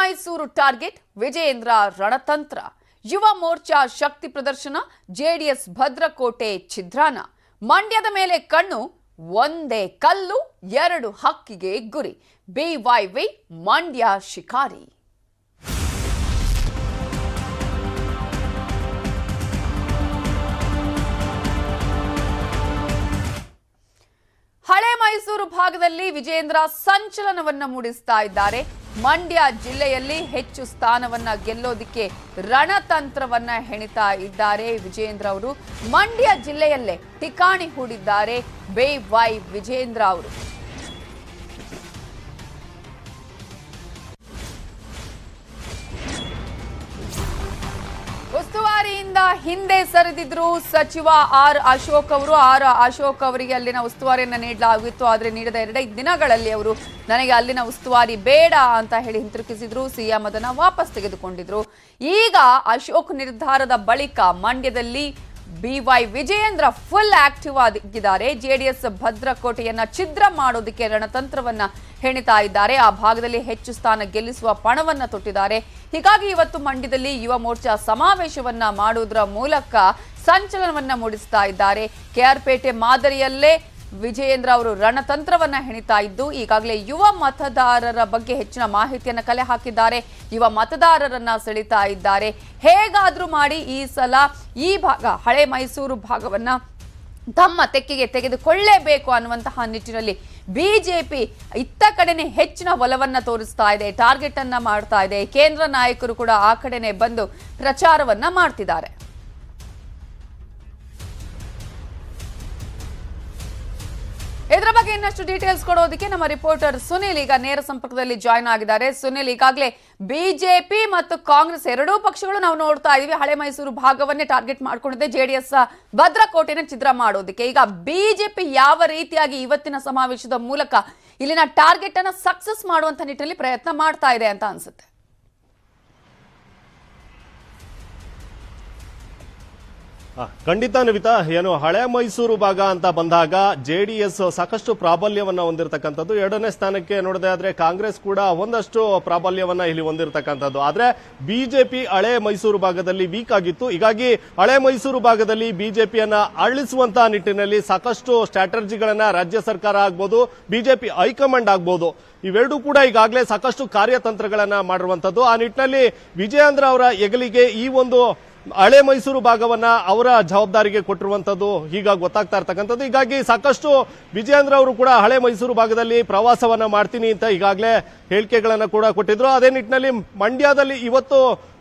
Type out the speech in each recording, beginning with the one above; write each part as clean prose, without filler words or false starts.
Mysuru target Vijayendra ರಣತಂತ್ರ. Yuva Morcha ಶಕ್ತಿ ಪ್ರದರ್ಶನ. JDS ಭದ್ರಕೋಟೆ ಛಿದ್ರಾನ. ಮಂಡ್ಯದ ಮೇಲೆ ಕಣ್ಣು. ಒಂದೇ ಕಲ್ಲು ಎರಡು ಹಕ್ಕಿಗೆ ಗುರಿ. ಬಿವೈವಿ ಮಂಡ್ಯ ಶಿಕಾರಿ. ಹಳೆ ಮೈಸೂರು ಭಾಗದಲ್ಲಿ ವಿಜಯೇಂದ್ರ ಸಂಚಲನವನ್ನ ಮೂಡಿಸ್ತಾ ಇದ್ದಾರೆ. ಮಂಡ್ಯ ಜಿಲ್ಲೆಯಲ್ಲಿ ಹೆಚ್ಚು ಸ್ಥಾನವನ್ನ ಗೆಲ್ಲೋದಿಕ್ಕೆ ರಣತಂತ್ರವನ್ನ ಹೆಣಿತಾ ಇದ್ದಾರೆ ವಿಜಯೇಂದ್ರ ಅವರು. ಮಂಡ್ಯ ಜಿಲ್ಲೆಯಲ್ಲೇ ಠಿಕಾಣಿ ಹೂಡಿದ್ದಾರೆ ಬಿವೈ ವಿಜಯೇಂದ್ರ ಅವರು. ಉಸ್ತುವಾರಿಯಿಂದ ಹಿಂದೆ ಸರಿದಿದ್ರು ಸಚಿವ ಆರ್ ಅಶೋಕ್ ಅವರು. ಅಶೋಕ್ ಅವರಿಗೆ ಅಲ್ಲಿನ ಉಸ್ತುವಾರಿಯನ್ನ ನೀಡಲಾಗಿತ್ತು. ಆದರೆ ನೀಡಿದ 2 ದಿನಗಳಲ್ಲಿ ಅವರು ನನಗೆ ಅಲ್ಲಿನ ಉಸ್ತುವಾರಿ ಬೇಡ ಅಂತ ಹೇಳಿ ಹಿಂತಿರುಗಿಸಿದ್ರು. ಸಿಎಂ ಅದನ್ನ ವಾಪಸ್ ತೆಗೆದುಕೊಂಡಿದ್ರು. ಈಗ ಅಶೋಕ್ ನಿರ್ಧಾರದ ಬಳಿಕ ಮಂಡ್ಯದಲ್ಲಿ ಬಿವೈ ವಿಜಯೇಂದ್ರ ಫುಲ್ ಆಕ್ಟಿವ್ ಆಗಿದ್ದಾರೆ. ಜೆಡಿಎಸ್ ಭದ್ರಕೋಟೆಯನ್ನ ಛಿದ್ರ ಮಾಡೋದಕ್ಕೆ ರಣತಂತ್ರವನ್ನ ಹೆಣಿತಾ ಇದ್ದಾರೆ. ಆ ಭಾಗದಲ್ಲಿ ಹೆಚ್ಚು ಸ್ಥಾನ ಗೆಲ್ಲಿಸುವ ಪಣವನ್ನ ತೊಟ್ಟಿದ್ದಾರೆ. ಹೀಗಾಗಿ ಇವತ್ತು ಮಂಡ್ಯದಲ್ಲಿ ಯುವ ಮೋರ್ಚಾ ಸಮಾವೇಶವನ್ನ ಮಾಡುವುದರ ಮೂಲಕ ಸಂಚಲನವನ್ನ ಮೂಡಿಸ್ತಾ ಇದ್ದಾರೆ. ಕೆಆರ್ ಪೇಟೆ ಮಾದರಿಯಲ್ಲೇ ವಿಜಯೇಂದ್ರ ಅವರು ರಣತಂತ್ರವನ್ನ ಹೆಣಿತಾ ಇದ್ದು ಈಗಾಗಲೇ ಯುವ ಮತದಾರರ ಬಗ್ಗೆ ಹೆಚ್ಚಿನ ಮಾಹಿತಿಯನ್ನು ಕಲೆ ಹಾಕಿದ್ದಾರೆ. ಯುವ ಮತದಾರರನ್ನ ಸೆಳೀತಾ ಇದ್ದಾರೆ. ಹೇಗಾದ್ರೂ ಮಾಡಿ ಈ ಸಲ ಈ ಭಾಗ ಹಳೆ ಮೈಸೂರು ಭಾಗವನ್ನ ತಮ್ಮ ತೆಕ್ಕೆಗೆ ತೆಗೆದುಕೊಳ್ಳಲೇಬೇಕು ಅನ್ನುವಂತಹ ನಿಟ್ಟಿನಲ್ಲಿ ಬಿಜೆಪಿ ಇತ್ತ ಕಡೆನೆ ಹೆಚ್ಚಿನ ಒಲವನ್ನ ತೋರಿಸ್ತಾ ಇದೆ, ಟಾರ್ಗೆಟ್ ಅನ್ನ ಮಾಡ್ತಾ ಇದೆ. ಕೇಂದ್ರ ನಾಯಕರು ಕೂಡ ಆ ಕಡೆನೆ ಬಂದು ಪ್ರಚಾರವನ್ನ ಮಾಡ್ತಿದ್ದಾರೆ. ಇದರ ಬಗ್ಗೆ ಇನ್ನಷ್ಟು ಡೀಟೇಲ್ಸ್ ಕೊಡೋದಕ್ಕೆ ನಮ್ಮ ರಿಪೋರ್ಟರ್ ಸುನಿಲ್ ಈಗ ನೇರ ಸಂಪರ್ಕದಲ್ಲಿ ಜಾಯ್ನ್ ಆಗಿದ್ದಾರೆ. ಸುನಿಲ್, ಈಗಾಗಲೇ ಬಿಜೆಪಿ ಮತ್ತು ಕಾಂಗ್ರೆಸ್ ಎರಡೂ ಪಕ್ಷಗಳು ನಾವು ನೋಡ್ತಾ ಇದೀವಿ ಹಳೆ ಮೈಸೂರು ಭಾಗವನ್ನೇ ಟಾರ್ಗೆಟ್ ಮಾಡ್ಕೊಂಡಿದೆ ಜೆಡಿಎಸ್ ಭದ್ರಕೋಟೆನ ಛಿದ್ರ ಮಾಡೋದಕ್ಕೆ. ಈಗ ಬಿಜೆಪಿ ಯಾವ ರೀತಿಯಾಗಿ ಇವತ್ತಿನ ಸಮಾವೇಶದ ಮೂಲಕ ಇಲ್ಲಿನ ಟಾರ್ಗೆಟ್ ಅನ್ನ ಸಕ್ಸಸ್ ಮಾಡುವಂತ ನಿಟ್ಟಿನಲ್ಲಿ ಪ್ರಯತ್ನ ಮಾಡ್ತಾ ಇದೆ ಅಂತ ಅನ್ಸುತ್ತೆ? ಖಂಡಿತ ನವಿತಾ, ಏನು ಹಳೆ ಮೈಸೂರು ಭಾಗ ಅಂತ ಬಂದಾಗ ಜೆಡಿಎಸ್ ಸಾಕಷ್ಟು ಪ್ರಾಬಲ್ಯವನ್ನ ಹೊಂದಿರತಕ್ಕಂಥದ್ದು. 2ನೇ ಸ್ಥಾನಕ್ಕೆ ನೋಡದೆ ಆದ್ರೆ ಕಾಂಗ್ರೆಸ್ ಕೂಡ ಒಂದಷ್ಟು ಪ್ರಾಬಲ್ಯವನ್ನ ಇಲ್ಲಿ ಹೊಂದಿರತಕ್ಕಂಥದ್ದು. ಆದ್ರೆ ಬಿಜೆಪಿ ಹಳೆ ಮೈಸೂರು ಭಾಗದಲ್ಲಿ ವೀಕ್ ಆಗಿತ್ತು. ಹೀಗಾಗಿ ಹಳೆ ಮೈಸೂರು ಭಾಗದಲ್ಲಿ ಬಿಜೆಪಿಯನ್ನ ಅಳಿಸುವಂತಹ ನಿಟ್ಟಿನಲ್ಲಿ ಸಾಕಷ್ಟು ಸ್ಟ್ರಾಟಜಿಗಳನ್ನ ರಾಜ್ಯ ಸರ್ಕಾರ ಆಗ್ಬೋದು, ಬಿಜೆಪಿ ಹೈಕಮಾಂಡ್ ಆಗ್ಬೋದು, ಇವೆರಡೂ ಕೂಡ ಈಗಾಗಲೇ ಸಾಕಷ್ಟು ಕಾರ್ಯತಂತ್ರಗಳನ್ನ ಮಾಡಿರುವಂತದ್ದು. ಆ ನಿಟ್ಟಿನಲ್ಲಿ ವಿಜಯೇಂದ್ರ ಅವರ ಹೆಗಲಿಗೆ ಈ ಒಂದು ಹಳೆ ಮೈಸೂರು ಭಾಗವನ್ನ ಅವರ ಜವಾಬ್ದಾರಿಗೆ ಕೊಟ್ಟಿರುವಂತದ್ದು ಈಗ ಗೊತ್ತಾಗ್ತಾ ಇರ್ತಕ್ಕಂಥದ್ದು. ಹೀಗಾಗಿ ಸಾಕಷ್ಟು ವಿಜಯೇಂದ್ರ ಅವರು ಕೂಡ ಹಳೆ ಮೈಸೂರು ಭಾಗದಲ್ಲಿ ಪ್ರವಾಸವನ್ನ ಮಾಡ್ತೀನಿ ಅಂತ ಈಗಾಗಲೇ ಹೇಳಿಕೆಗಳನ್ನ ಕೂಡ ಕೊಟ್ಟಿದ್ರು. ಅದೇ ನಿಟ್ಟಿನಲ್ಲಿ ಮಂಡ್ಯದಲ್ಲಿ ಇವತ್ತು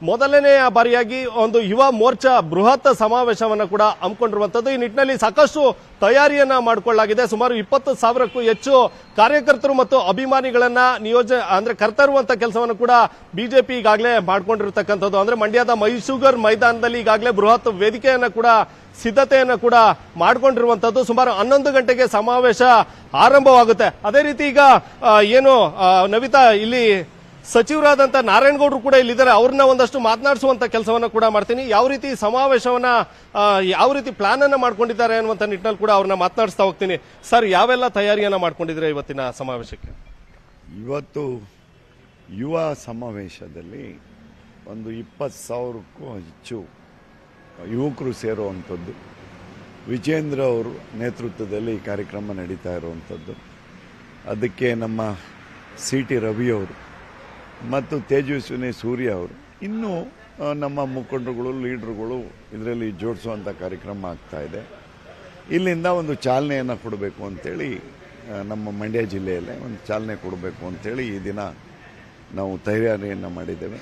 ಮೊದಲನೆಯ ಬಾರಿಯಾಗಿ ಒಂದು ಯುವ ಮೋರ್ಚಾ ಬೃಹತ್ ಸಮಾವೇಶವನ್ನ ಕೂಡ ಹಮ್ಮಿಕೊಂಡಿರುವಂತದ್ದು. ಈ ನಿಟ್ಟಿನಲ್ಲಿ ಸಾಕಷ್ಟು ತಯಾರಿಯನ್ನ ಮಾಡಿಕೊಳ್ಳಲಾಗಿದೆ. ಸುಮಾರು 20,000ಕ್ಕೂ ಹೆಚ್ಚು ಕಾರ್ಯಕರ್ತರು ಮತ್ತು ಅಭಿಮಾನಿಗಳನ್ನ ಕರ್ತರುವಂತ ಕೆಲಸವನ್ನು ಕೂಡ ಬಿಜೆಪಿ ಈಗಾಗಲೇ ಮಾಡ್ಕೊಂಡಿರ್ತಕ್ಕಂಥದ್ದು. ಅಂದ್ರೆ ಮಂಡ್ಯದ ಮೈಸೂಗರ್ ಮೈದಾನದಲ್ಲಿ ಈಗಾಗಲೇ ಬೃಹತ್ ವೇದಿಕೆಯನ್ನ ಕೂಡ ಸಿದ್ಧತೆಯನ್ನ ಕೂಡ ಮಾಡಿಕೊಂಡಿರುವಂತದ್ದು. ಸುಮಾರು 11 ಗಂಟೆಗೆ ಸಮಾವೇಶ ಆರಂಭವಾಗುತ್ತೆ. ಅದೇ ರೀತಿ ಈಗ ಏನು ನವಿತಾ, ಇಲ್ಲಿ ಸಚಿವರಾದಂತ ನಾರಾಯಣಗೌಡರು ಕೂಡ ಇಲ್ಲಿದ್ದಾರೆ. ಅವ್ರನ್ನ ಒಂದಷ್ಟು ಮಾತನಾಡಿಸುವಂತ ಕೆಲಸವನ್ನ ಕೂಡ ಮಾಡ್ತೀನಿ. ಯಾವ ರೀತಿ ಸಮಾವೇಶವನ್ನ ಯಾವ ರೀತಿ ಪ್ಲಾನ್ ಅನ್ನ ಮಾಡ್ಕೊಂಡಿದ್ದಾರೆ ಅನ್ನುವಂತ ನಿಟ್ಟಿನಲ್ಲಿ ಕೂಡ ಅವ್ರನ್ನ ಮಾತನಾಡಿಸ್ತಾ ಹೋಗ್ತೀನಿ. ಸರ್, ಯಾವೆಲ್ಲ ತಯಾರಿಯನ್ನ ಮಾಡ್ಕೊಂಡಿದ್ರೆ ಇವತ್ತಿನ ಸಮಾವೇಶಕ್ಕೆ? ಇವತ್ತು ಯುವ ಸಮಾವೇಶದಲ್ಲಿ ಒಂದು 20,000ಕ್ಕೂ ಹೆಚ್ಚು ಯುವಕರು ಸೇರುವಂಥದ್ದು. ವಿಜಯೇಂದ್ರ ಅವರು ನೇತೃತ್ವದಲ್ಲಿ ಈ ಕಾರ್ಯಕ್ರಮ ನಡೀತಾ ಇರುವಂಥದ್ದು. ಅದಕ್ಕೆ ನಮ್ಮ ಸಿ.ಟಿ. ರವಿಯವರು ಮತ್ತು ತೇಜಸ್ವಿನಿ ಸೂರ್ಯ ಅವರು ಇನ್ನೂ ನಮ್ಮ ಮುಖಂಡರುಗಳು, ಲೀಡರ್ಗಳು ಇದರಲ್ಲಿ ಜೋಡಿಸುವಂಥ ಕಾರ್ಯಕ್ರಮ ಆಗ್ತಾ ಇದೆ. ಇಲ್ಲಿಂದ ಒಂದು ಚಾಲನೆಯನ್ನು ಕೊಡಬೇಕು ಅಂತೇಳಿ ನಮ್ಮ ಮಂಡ್ಯ ಜಿಲ್ಲೆಯಲ್ಲೇ ಒಂದು ಚಾಲನೆ ಕೊಡಬೇಕು ಅಂತೇಳಿ ಈ ದಿನ ನಾವು ತಯಾರಿಯನ್ನು ಮಾಡಿದ್ದೇವೆ.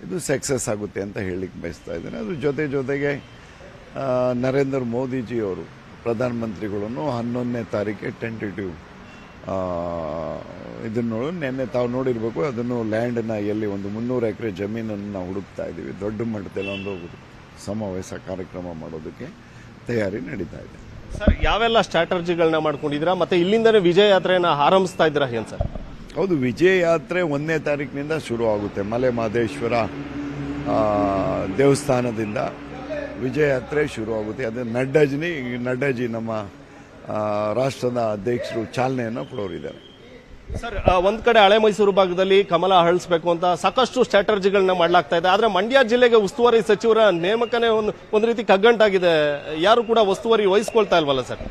ಇದು ಸಕ್ಸಸ್ ಆಗುತ್ತೆ ಅಂತ ಹೇಳಲಿಕ್ಕೆ ಬಯಸ್ತಾ ಇದ್ದೇನೆ. ಅದ್ರ ಜೊತೆಗೆ ನರೇಂದ್ರ ಮೋದಿಜಿಯವರು ಪ್ರಧಾನಮಂತ್ರಿಗಳನ್ನು 11ನೇ ತಾರೀಕಿಗೆ ಟೆಂಟೇಟಿವ್ ಇದನ್ನು ನಿನ್ನೆ ತಾವು ನೋಡಿರಬೇಕು. ಅದನ್ನು ಲ್ಯಾಂಡನ್ನ ಎಲ್ಲಿ ಒಂದು 300 ಎಕರೆ ಜಮೀನನ್ನು ನಾವು ಹುಡುಕ್ತಾ ಇದ್ದೀವಿ. ದೊಡ್ಡ ಮಟ್ಟದಲ್ಲಿ ಒಂದು ಸಮಾವೇಶ ಕಾರ್ಯಕ್ರಮ ಮಾಡೋದಕ್ಕೆ ತಯಾರಿ ನಡೀತಾ ಇದೆ. ಸರ್, ಯಾವೆಲ್ಲ ಸ್ಟ್ರಾಟಜಿಗಳನ್ನ ಮಾಡ್ಕೊಂಡಿದ್ದೀರಾ? ಮತ್ತೆ ಇಲ್ಲಿಂದನೇ ವಿಜಯ ಯಾತ್ರೆಯನ್ನ ಆರಂಭಿಸ್ತಾ ಇದ್ದೀರಾ ಏನ್ ಸರ್? ಹೌದು, ವಿಜಯ ಯಾತ್ರೆ 1ನೇ ತಾರೀಕಿನಿಂದ ಶುರು ಆಗುತ್ತೆ. ಮಲೆ ಮಹದೇಶ್ವರ ದೇವಸ್ಥಾನದಿಂದ ವಿಜಯ ಯಾತ್ರೆ ಶುರುವಾಗುತ್ತೆ. ಅದು ನಡ್ಡಾಜಿ ನಮ್ಮ ರಾಷ್ಟ್ರದ ಅಧ್ಯಕ್ಷರು ಚಾಲನೆಯನ್ನು ಕೊಡೋರಿದ್ದಾರೆ. ಸರ್, ಒಂದ್ ಕಡೆ ಹಳೆ ಮೈಸೂರು ಭಾಗದಲ್ಲಿ ಕಮಲ ಅರಳಿಸಬೇಕು ಅಂತ ಸಾಕಷ್ಟು ಸ್ಟ್ರಾಟಜಿಗಳನ್ನ ಮಾಡ್ಲಾಗ್ತಾ ಇದೆ. ಆದ್ರೆ ಮಂಡ್ಯ ಜಿಲ್ಲೆಗೆ ಉಸ್ತುವಾರಿ ಸಚಿವರ ನೇಮಕನೇ ಒಂದು ರೀತಿ ಕಗ್ಗಂಟಾಗಿದೆ. ಯಾರು ಕೂಡ ಉಸ್ತುವಾರಿ ವಹಿಸ್ಕೊಳ್ತಾ ಇಲ್ವಲ್ಲ ಸರ್?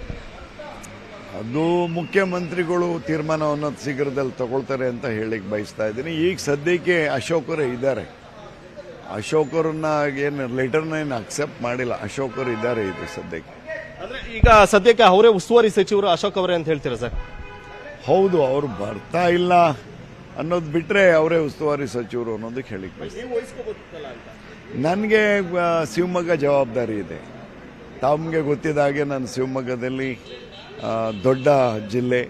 ಅದು ಮುಖ್ಯಮಂತ್ರಿಗಳು ತೀರ್ಮಾನವನ್ನು ಶೀಘ್ರದಲ್ಲಿ ತಗೊಳ್ತಾರೆ ಅಂತ ಹೇಳಿಕ್ ಬಯಸ್ತಾ ಇದ್ದೀನಿ. ಈಗ ಸದ್ಯಕ್ಕೆ ಅಶೋಕರು ಇದ್ದಾರೆ. ಅಶೋಕರನ್ನ ಏನು ಲೆಟರ್ನ ಏನು ಅಕ್ಸೆಪ್ಟ್ ಮಾಡಿಲ್ಲ. ಅಶೋಕರು ಇದ್ದಾರೆ ಇದು ಸದ್ಯಕ್ಕೆ. ಅಂದ್ರೆ ಈಗ ಸದ್ಯಕ್ಕೆ ಅವರೇ ಉಸ್ತುವಾರಿ ಸಚಿವರು ಅಶೋಕ್ ಅವರೇ ಅಂತ ಹೇಳ್ತೀರಾ ಸರ್? ಹೌದು, ಅವರು ಬರ್ತಾ ಇಲ್ಲ ಅನ್ನೋದು ಬಿಟ್ರೆ ಅವರೇ ಉಸ್ತುವಾರಿ ಸಚಿವರು ಅನ್ನೋದಕ್ಕೆ ಹೇಳಿಕ್ ಬಯಸ್ತೀನಿ. ನನಗೆ ಶಿವಮೊಗ್ಗ ಜವಾಬ್ದಾರಿ ಇದೆ. ತಮಗೆ ಗೊತ್ತಿದ್ದ ಹಾಗೆ ನಾನು ಶಿವಮೊಗ್ಗದಲ್ಲಿ ದೊಡ್ಡ ಜಿಲ್ಲೆ,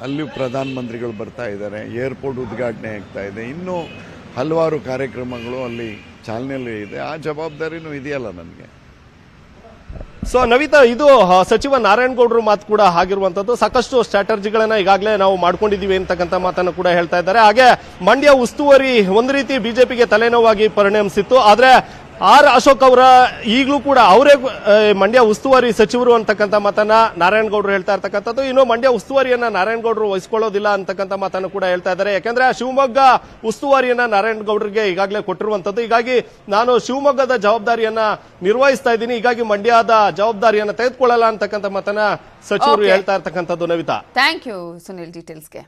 ಅಲ್ಲಿ ಪ್ರಧಾನಮಂತ್ರಿಗಳು ಬರ್ತಾ ಇದ್ದಾರೆ, ಏರ್ಪೋರ್ಟ್ ಉದ್ಘಾಟನೆ ಆಗ್ತಾ ಇದೆ, ಇನ್ನೂ ಹಲವಾರು ಕಾರ್ಯಕ್ರಮಗಳು ಅಲ್ಲಿ ಚಾಲನೆಯಲ್ಲಿ ಇದೆ. ಆ ಜವಾಬ್ದಾರಿನೂ ಇದೆಯಲ್ಲ ನನಗೆ. ಸೊ ನವಿತಾ, ಇದು ಸಚಿವ ನಾರಾಯಣಗೌಡರು ಮಾತು ಕೂಡ ಆಗಿರುವಂತದ್ದು. ಸಾಕಷ್ಟು ಸ್ಟ್ರಾಟಜಿಗಳನ್ನ ಈಗಾಗಲೇ ನಾವು ಮಾಡ್ಕೊಂಡಿದೀವಿ ಅಂತಕ್ಕಂಥ ಮಾತನ್ನು ಕೂಡ ಹೇಳ್ತಾ ಇದ್ದಾರೆ. ಹಾಗೆ ಮಂಡ್ಯ ಉಸ್ತುವಾರಿ ಒಂದು ರೀತಿ ಬಿಜೆಪಿಗೆ ತಲೆನೋವಾಗಿ ಪರಿಣಮಿಸಿತ್ತು. ಆದ್ರೆ ಆರ್ ಅಶೋಕ್ ಅವರ ಈಗಲೂ ಕೂಡ ಅವರೇ ಮಂಡ್ಯ ಉಸ್ತುವಾರಿ ಸಚಿವರು ಅಂತಕ್ಕಂಥ ಮಾತನ್ನ ನಾರಾಯಣಗೌಡರು ಹೇಳ್ತಾ ಇರ್ತಕ್ಕಂಥದ್ದು. ಇನ್ನು ಮಂಡ್ಯ ಉಸ್ತುವಾರಿಯನ್ನ ನಾರಾಯಣಗೌಡರು ವಹಿಸ್ಕೊಳ್ಳೋದಿಲ್ಲ ಅಂತಕ್ಕಂಥ ಮಾತನ್ನು ಕೂಡ ಹೇಳ್ತಾ ಇದ್ದಾರೆ. ಯಾಕಂದ್ರೆ ಶಿವಮೊಗ್ಗ ಉಸ್ತುವಾರಿಯನ್ನ ನಾರಾಯಣಗೌಡರಿಗೆ ಈಗಾಗಲೇ ಕೊಟ್ಟಿರುವಂತದ್ದು. ಹೀಗಾಗಿ ನಾನು ಶಿವಮೊಗ್ಗದ ಜವಾಬ್ದಾರಿಯನ್ನ ನಿರ್ವಹಿಸ್ತಾ ಇದ್ದೀನಿ, ಹೀಗಾಗಿ ಮಂಡ್ಯದ ಜವಾಬ್ದಾರಿಯನ್ನ ತೆಗೆದುಕೊಳ್ಳಲ್ಲ ಅಂತಕ್ಕಂಥ ಮಾತನ್ನ ಸಚಿವರು ಹೇಳ್ತಾ ಇರ್ತಕ್ಕಂಥದ್ದು. Navita, thank you Sunil ಡೀಟೇಲ್ಸ್ಗೆ.